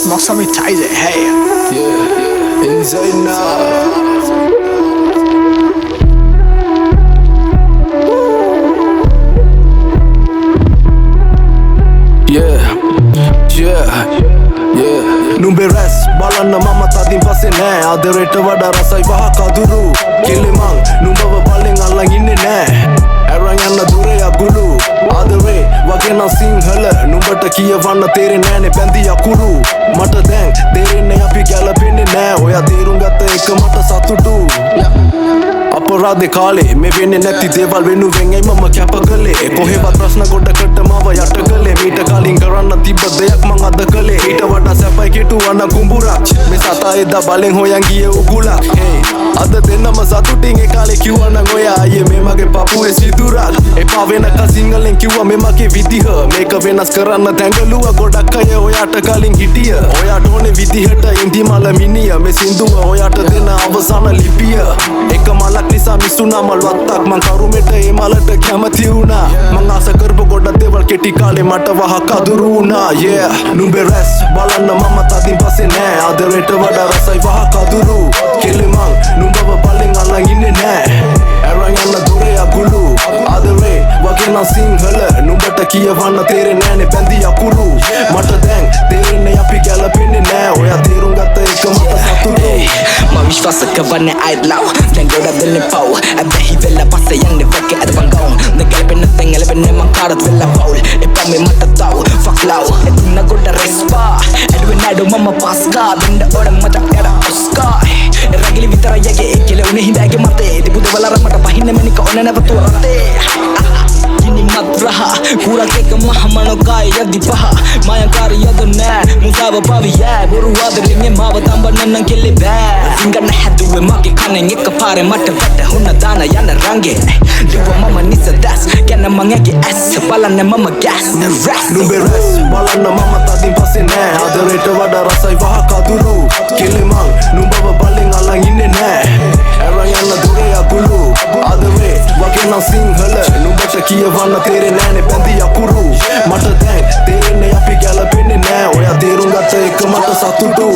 smoke some ties it, hey. Yeah, inside now. Numbe res balanna mama tadin passe nෑ අද රට වඩා රසයි වහ කදුරු කිලිමං නුඹව බලෙන් අල්ලන් ඉන්නේ නෑ අරන් යන්න දුරේ අගුළු ආදරේ වගේ නම් සිංහල නුඹට කියවන්න තේරෙන්නේ නෑනේ බැඳි අකුරු මට දැන් තේරෙන්නේ අපි ගැලපෙන්නේ නෑ ඔයා තේරුම් ගත්ත එක මට සතුටු අපරාධේ කාලේ මේ වෙන්නේ නැති දේවල් වෙනුවෙන් එයි මම කැප කළේ කොහෙවත් ප්‍රශ්න ගොඩකට මාව යට කළේ මීට කලින් කරන්න තිබ්බ දෙයක් මං අද කළේ ඊට වඩා සැපයි කෙටුවන කුඹුරක් මේ සතා එදා බලෙන් හොයන් ගියේ උගුලක් අද දෙන්නම සතුටින් ඒ කාලේ කිව්වනම් ඔයා අයියේ මේ මගේ පපුවේ සිදුරක් එපා වෙනක සිංහලෙන් කිව්වා මේ මගේ විදිහ මේක වෙනස් කරන්න දැඟලුවා ගොඩක් අය ඔයාට කලින් හිටිය ඔයාට ඕනේ විදිහට ඉන්දිමල මිනිය මේ සින්දුව ඔයාට දෙන අවසාන ලිපිය එක මලක් නිසා මිසුනා මල් වත්තක් මං කරුමෙට ඒ මලට කැමති වුණා මං ආස කරපු ගොඩක් දේවල් කෙටි කාලේ මට වහ කදුරු වුණා yeah නුඹේ රැස් බලන්න මම තදින් පස්සේ නෑ අද රට වඩා රසයි වහ කදුරු කෙලිමං නුඹව බලෙන් අල්ලන් ඉන්නේ නෑ අරන් යන්න දුරේ අගුළු ආදරේ වගේ නම් සිංහල නුඹට කියවන්න තේරෙන්නේ නෑනේ බැඳි අකුරු මට දැන් තේරෙන්නේ අපි ගැලපෙන්නේ නෑ ඔයා තේරුම් ගත්ත එක මට සතුටු මම විශ්වාස කරන්නේ I'd love දැන් ගොඩක් දෙන්නේ පව් අබැහි වෙලා පස්සේ යන්නේ වගේ අද මං ගවුන් නැගලපෙන්න තැන් එලබෙන්නේ මං කාටත් වෙලා පවුල් එපා මේ මට තව fuck love එතුන ගොඩ රෙස්පා එඩුවේ නඩු මම පස්කා දෙන්න ඕන මට එඩ ඔස්කා රගිලි විතරයි යගේ ඒකල උනේ හිඳාගේ මතේ තිබුද වලර මට පහින්න මෙනික ඕන නැවතු රතේ Gini matraha Kurak eka mahamano kaya yadi paha Mayangkari yado nෑ Musaba pavi yෑ Boru wadringe mawa tamba nanang kele bෑ Singana haduwe maki kanen eka pare mata vata Huna dana yana range Liwa mama nisa das Kena mangeki ass Balane mama gas Numbe res Balana mama tadin passe nෑ අද රට වඩා රසයි වහ කදුරු කිලිමං නුඹව බලෙන් අල්ලන් ඉන්නේ නෑ අරන් යන්න දුරේ අගුළු ආදරේ වගේ නම් සිංහල නුඹට කියවන්න තේරෙන්නේ නෑනේ බැඳි අකුරු මට දැන් තේරෙන්නේ අපි ගැලපෙන්නේ නෑ ඔයා තේරුම් ගත්ත එක මට සතුටු